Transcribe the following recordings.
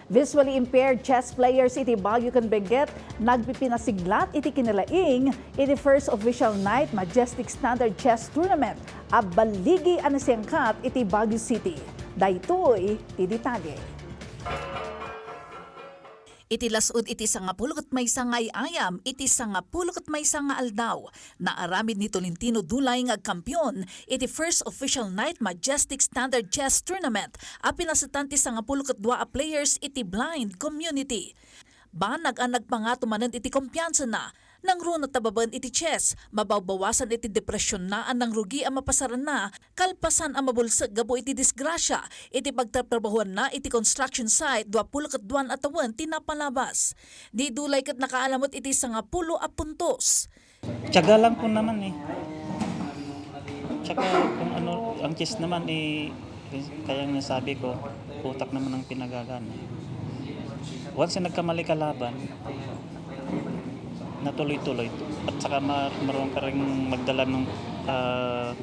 Visually impaired chess players iti Baguio can beget nagpipinasiglat iti kinalaing iti first official night Majestic Standard Chess Tournament a baligi a naisayangkat iti Baguio City. Daytoy ti detalye. Iti lasud iti sangapulot may nga AY-AYAM, iti sangapulot may nga aldaw. Naaramid ni Tolentino Dulay nga kampyon, iti first official night Majestic Standard Chess Tournament, a pinasitan ti sangapulot dua a players iti blind community. Banag ang nagpangatumanan iti kumpiyansa na, nang runa tababan iti chess, mabawbawasan iti depresyon na ang rugi ang mapasaran na, kalpasan ang mabulsag gabo iti disgrasya, iti pagtatrabahuan na iti construction site, 22 atawan tinapalabas. Di dulay kat nakaalamot iti 10 a puntos. Tiyaga lang po naman eh. Tsaka kung ano, ang chess naman eh, kaya nasabi ko, utak naman ang pinagagan. Once na nagkamali ka laban, natuloy-tuloy. At saka marunong ka rin magdala ng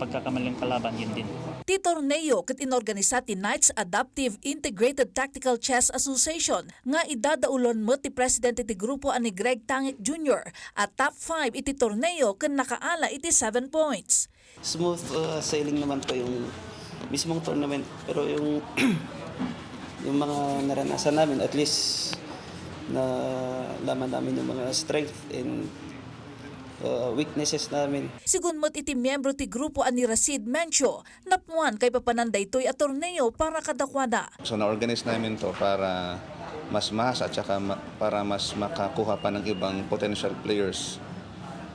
pagkakamaling kalaban, yun din. Ti torneo ket inorganisa ti Knights Adaptive Integrated Tactical Chess Association nga idadaulon mo ti presidente ti grupo ani Greg Tangik Jr. at top 5 iti torneo ken nakaala iti 7 points. Smooth sailing naman po yung mismong tournament, pero yung yung mga naranasan namin, at least na laman namin yung mga strength and weaknesses namin. Sigun mo't iti miyembro ti grupo ani Rasid Mencho, napuan kay papananday to'y a torneo para kadakwada. So na-organize namin to para mas mahas at saka para mas makakuha pa ng ibang potential players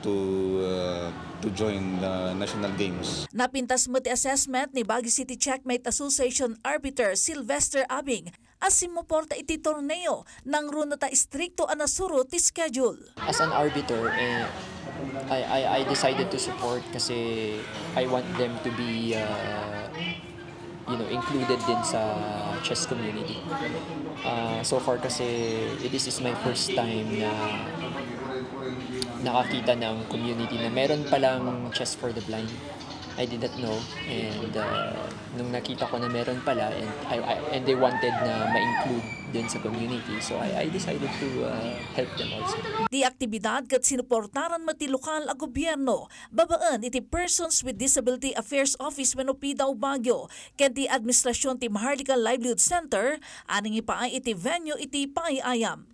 to join the national games. Napintas mo ti assessment ni Baguio City Checkmate Association Arbiter Sylvester Abing as simuporta iti torneo nang runa ta istrikto a nasuro ti schedule. As an arbiter, I decided to support kasi I want them to be included din sa chess community. So far kasi this is my first time na nakakita ng community na meron palang chess for the blind. I did not know, and nung nakita ko na meron pala and they wanted na ma-include din sa community, so I decided to help them also. Di aktibidad kat sinuportaran mo ti lokal a gobyerno, babaan iti Persons with Disability Affairs Office wenno PDAW Baguio, ken ti administrasyon ti Maharlika Livelihood Center, aning ipaay iti venue iti AY-AYAM.